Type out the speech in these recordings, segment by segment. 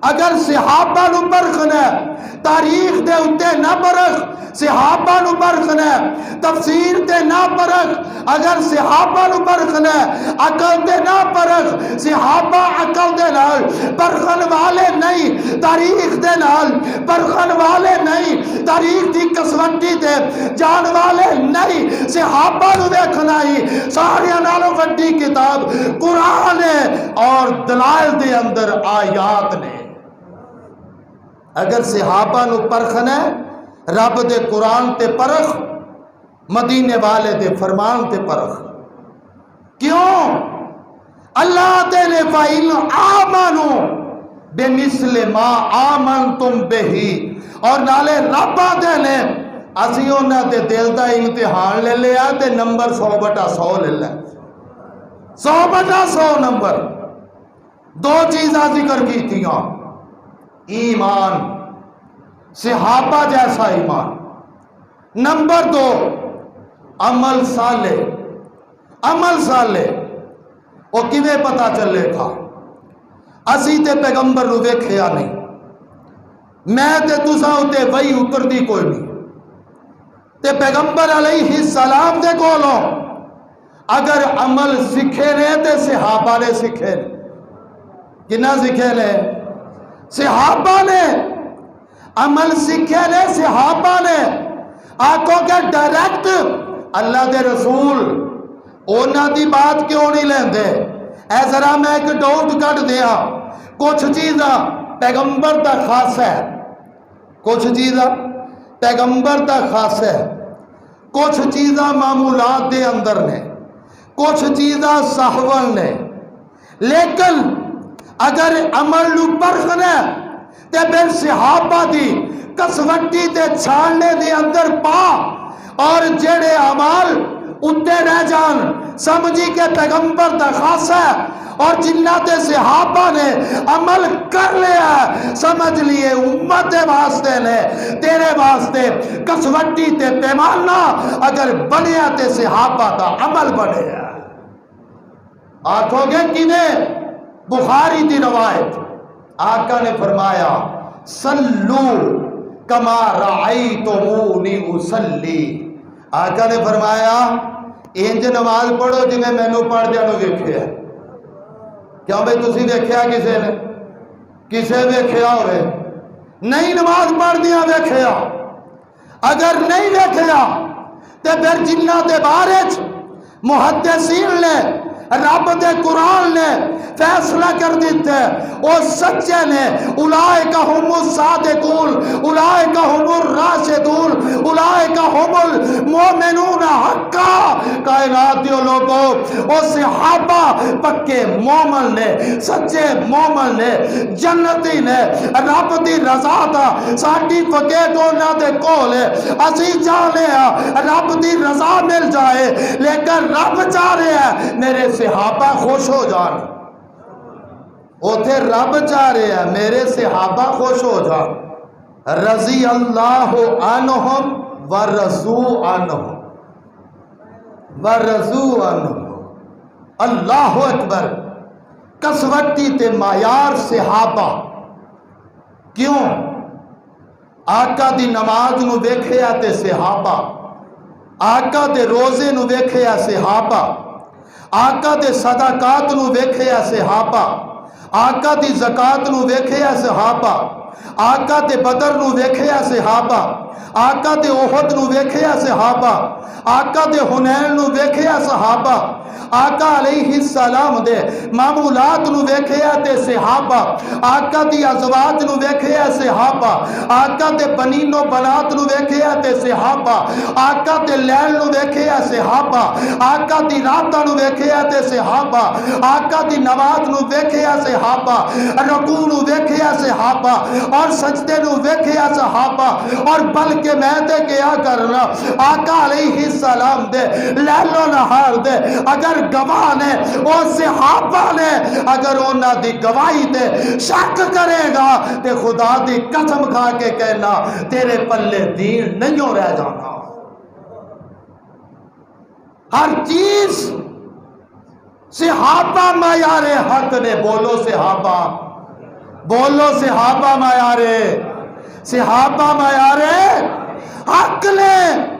اگر صحابہ نو پرکھنا تاریخ دے اتے نہ پرکھ، صحابہ نو پرکھنا تفسیر تے نہ پرکھ، اگر صحابہ نو پرکھنا عقل تے نہ پرکھ، صحابہ عقل دے نال پرکھن والے نہیں، تاریخ دے نال پرکھن والے نہیں، تاریخ دی کسوٹی تے جان والے نہیں، صحابہ نو دیکھنا ہی سارے نالوں وڈی کتاب قرآن ہے اور دلائل دے اندر آیات نے۔ اگر صحابہ نو پرکھنا ہے رب دے قرآن تے پرکھ، مدینے والے دے فرمان تے پرکھ۔ کیوں؟ اللہ تے نے فَإِنْ آمَنُوا بِمِثْلِ مَا آمَنْتُمْ بِهِ، اور نالے رب دے نے اسی انہاں دے دل دا امتحان لے لیا تے نمبر 100/100 لے لیا، 100/100 نمبر۔ دو چیزاں ذکر کی تھیاں، ایمان، صحابہ جیسا ایمان، نمبر 2 عمل صالح۔ عمل صالح وہ کیویں پتا چلے تھا؟ اسی تے پیغمبر نو ویکھیا نہیں، میں تے تساں اتے وہی اتر دی کوئی نہیں، تے پیغمبر علیہ السلام دے کولوں اگر عمل سکھے نے تے صحابہ نے سکھے نے۔ کنا سکھے نے؟ صحابہ نے عمل سکھے نے، صحابہ نے۔ آنکھوں کے ڈائریکٹ اللہ دے رسول اونا دی بات کیوں نہیں لیندے؟ اے ذرا میں ایک ڈاؤٹ کٹ دیا، کچھ چیزاں پیغمبر دا خاص ہے، کچھ چیزاں پیغمبر دا خاص ہے، کچھ چیزاں معمولات دے اندر نے، کچھ چیزاں صحول نے، لیکن اگر عمل نو پرکھنا تے پھر صحابہ دی کسوٹی تے چھاننے دے اندر پا، اور جڑے عمال اتے رہ جان سمجھی کے پیغمبر دا خاص ہے، اور جنہ تے صحابہ نے عمل کر لیا سمجھ لیے امت واسطے نے، تیرے واسطے کسوٹی تے پیمانہ اگر بنیا تے صحابہ دا عمل بنے۔ آنکھوں گے کیویں؟ بخاری دی روایت، آقا نے فرمایا صلو کما رأیتمونی اصلی، آقا نے فرمایا انج نماز پڑھو جنہیں میں نو پڑھ دیا نو ویکھیا۔ کیوں بھئی تسی ویکھیا کسے نے؟ کسے ویکھیا ہوئے؟ نہیں نماز پڑھ دیا ویکھیا۔ اگر نہیں ویکھیا تے پھر جنہ دے بارے محدثین نے رب دے قرآن نے فیصلہ کر دیتے وہ سچے نے، اولئک هم الصادقون، اولئک هم الراشدون، اولئک هم المؤمنون حقا۔ کائناتیوں لوگوں وہ صحابہ پکے مومن نے، سچے مومن نے، جنتی نے، رب دی رضا دا سرٹیفکیٹ انہاں دے کول ہے۔ اسی چاہنے رب دی رضا مل جائے، لیکن رب چاہ رہے ہیں میرے صحابہ خوش ہو جان، اوتھے رب چاہ رہے ہیں میرے صحابہ خوش ہو جان۔ رضی اللہ عنہم ورضوا عنہم ورضوا عنہم۔ اللہ اکبر۔ کسوٹی تے معیار صحابہ کیوں؟ آقا دی نماز نو ویکھیا تے صحابہ، آقا دے روزے نو ویکھیا صحابہ، آقا دے صدقات نو ویکھیا صحابہ، آقا دی زکات نو ویکھیا صحابہ، آقا دے بدر نو ویکھیا صحابہ، آقا دے احد نو ویکھیا صحابہ، آقا دے حنین نو ویکھیا صحابہ، آقا علیہ السلام دے معمولات نو ویکھیا تے صحابہ، آقا دی ازواج نو ویکھیا صحابہ، آقا دے بنین و بنات نو ویکھیا تے صحابہ، آقا دے لیل نو ویکھیا صحابہ، آقا دی راتاں نو ویکھیا تے صحابہ، آقا دی نماز نو ویکھیا صحابہ، رکوع نو ویکھیا صحابہ، اور سجدے نو ویکھیا صحابہ، اور بلکہ میں تے کیا کرنا آقا علیہ السلام دے لیل و نہار دے اگر گواہ نے وہ صحابہ نے، اگر انہاں دی گواہی تے شک کرے گا تے خدا دی قسم کھا کے کہنا تیرے پلے دین نہیں رہ جانا۔ ہر چیز صحابہ معیار حق نے، بولو صحابہ، بولو صحابہ معیارے، صحابہ معیارے حق لیں۔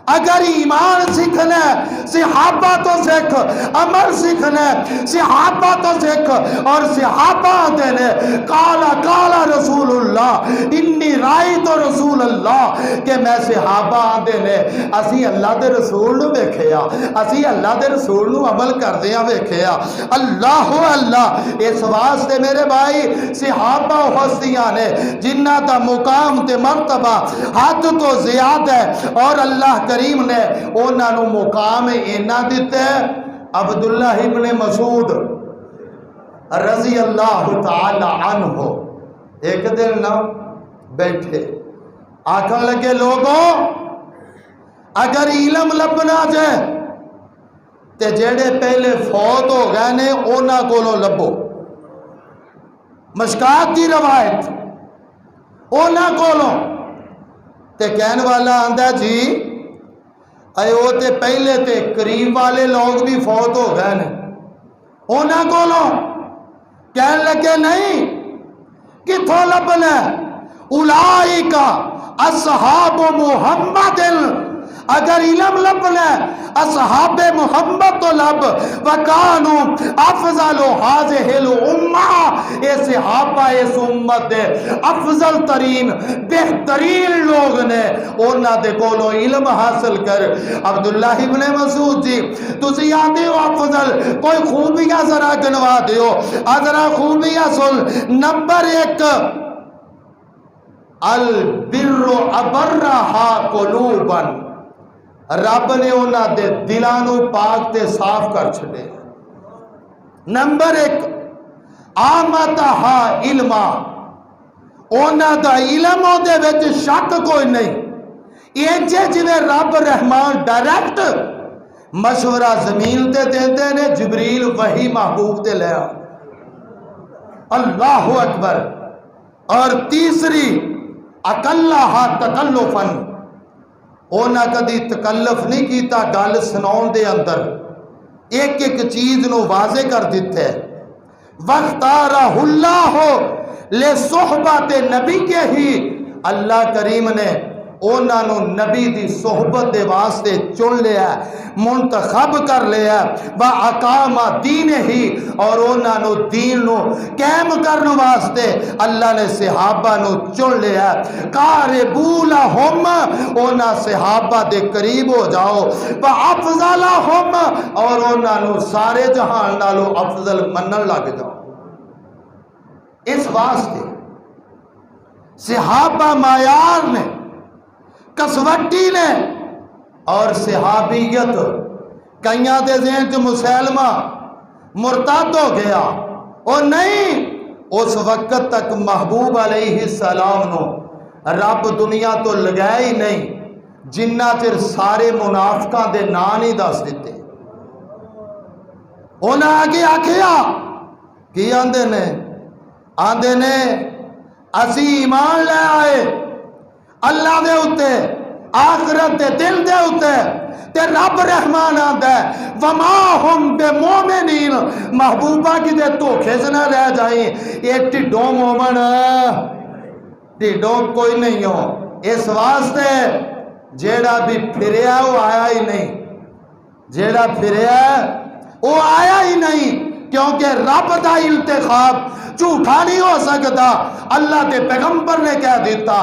اگر ایمان سیکھنا ہے صحابہ تو سیکھ، عمل سیکھنا ہے صحابہ تو سیکھ، اور صحابہ دینے کالا کالا رسول اللہ انی رائی تو رسول اللہ، کہ میں صحابہ دینے اسی اللہ دے رسول نو ویکھیا، اسی اللہ دے رسول نو عمل کردیاں ویکھیا۔ اللہ اللہ، اس واسطے میرے بھائی صحابہ ہستیاں نے جنہ دا مقام تے مرتبہ حد تو زیادہ ہے، اور اللہ کریم نے انہاں نو مقام اینا دیتے ہے۔ عبداللہ ابن مسعود رضی اللہ تعالی عنہ ایک دن نہ بیٹھے آکھن لگے لوگوں اگر علم لبنا جائے تے جیڑے پہلے فوت ہو گئے نے اونا کولوں لبو، مشکات کی روایت اونا کولوں، تے کہن والا آندہ جی اے وہ تے پہلے تے قریب والے لوگ بھی فوت ہو گئے نے اونا کولوں، کہن لگے نہیں کتھوں لبنا اولائکا اصحاب محمد، اگر علم لبنا اصحاب محمد تو لب، وکانو افضل حاضح الامہ، اے صحابہ اس امت دے افضل ترین بہترین لوگ نے، اونا دے کولو علم حاصل کر۔ عبداللہ ابن مسعود جی تسی آدھے ہو افضل، کوئی خوبیاں ذرا گنوا دیو، ذرا خوبیاں سن۔ نمبر 1 البر ابرہا قلوبا، رب نے انہاں دے دلانو پاک تے صاف کر چھڑے۔ نمبر 1 آمتہا علما، انہاں دا علم ہو دے وچ شک کوئی نہیں، یہ جویں رب رحمان ڈائریکٹ مشورہ زمین تے دیندے نے، جبریل وحی محبوب تے لیا۔ اللہ اکبر۔ اور تیسری اکلہا تکلفن، اونا کدی تکلف نہیں کیتا گل سناؤں دے اندر، ایک ایک چیز نو واضح کر دیتے ہیں۔ وَاخْتَارَهُ اللَّهُ لِصُحْبَةِ نبی کے ہی، اللہ کریم نے اونا نو نبی دی صحبت دے واسطے چن لیا، منتخب کر لیا، وَأَقَامَ دِينِهِ، اور اونا نو دین نو قائم کرنے واسطے اللہ نے صحابہ نو چن لیا۔ قَارِبُوا لَهُمْ، اونا صحابہ دے قریب ہو جاؤ، وَأَفْضَلَ لَهُمْ، اور اونا نو سارے جہان نالو افضل منن لگ جاؤ۔ اس واسطے صحابہ معیار نے، کسوٹی نے، اور صحابیت کئیاں دے ذہن چ مسلمہ مرتد ہو گیا، اور نہیں اس وقت تک محبوب علیہ السلام نو رب دنیا تو لگائے ہی نہیں جنہ چر سارے منافقاں دے نام نہیں دس دیتے۔ انہاں آگے آکھیا کی آندے نے اسی ایمان لے آئے اللہ دے اتے، آخرت دے دل دے اتے، تے رب رحمان آندہ ہے وَمَا هُمْ بِمُؤْمِنِينَ، محبوبہ کی دے دھوکھے سے نہ رہ جائیں، ایک ٹھڈوں مومن ٹھڈوں کوئی نہیں ہو۔ اس واسطے جیڑا بھی پھریا وہ آیا ہی نہیں، جیڑا پھریا وہ آیا ہی نہیں، کیونکہ رب دا انتخاب جھوٹا نہیں ہو سکتا۔ اللہ دے پیغمبر نے کہہ دیتا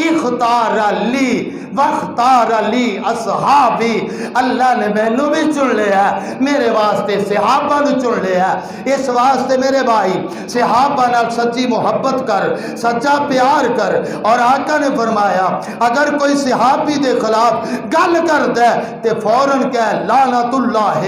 اختار لی واختار لی اصحابی، اللہ نے مینوں بھی چن لیا ہے، میرے واسطے صحابہ نے چن لیا ہے۔ اس واسطے میرے بھائی صحابہ نال سچی محبت کر، سچا پیار کر، اور آقا نے فرمایا اگر کوئی صحابی دے خلاف گل کر دے تے فوراً کہہ لعنت اللہ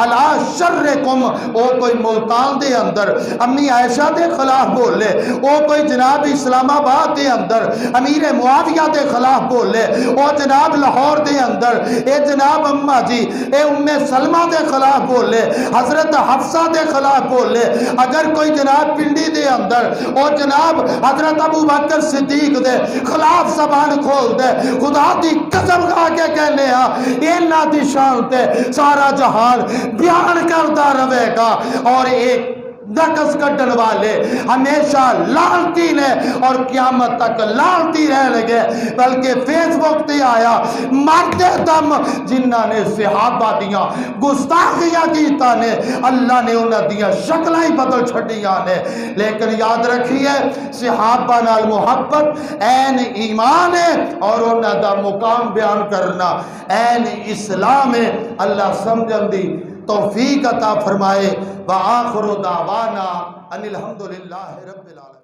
علی شرکم، او کوئی ملتان دے اندر امی عائشہ دے خلاف بولے، او کوئی جناب اسلام آباد دے اندر امیر معاویہ دے خلاف بولے، او جناب لاہور دے اندر اے جناب اماں جی اے ام سلمہ دے خلاف بولے، حضرت حفصہ دے خلاف بولے، اگر کوئی جناب پنڈی دے اندر او جناب حضرت ابو بکر صدیق دے خلاف زبان کھول دے، خدا دی قسم کھا کے کہنے ہاں اینا دی شان تے سارا جہان بیان کرتا رہے گا، اور ایک نقص کڈن والے ہمیشہ لعنتی نے اور قیامت تک لعنتی رہ لگے، بلکہ فیس بک تے آیا مردے دم جنہاں نے صحابہ دیاں گستاخیاں کیتا نے اللہ نے انہاں دیاں شکلیں ہی بدل چھڑیاں نے۔ لیکن یاد رکھیے صحابہ نال محبت این ایمان ہے اور انہاں دا مقام بیان کرنا این اسلام ہے۔ اللہ سمجھن دی توفیق عطا فرمائے۔ وآخر دعوانا ان الحمدللہ رب العالمین۔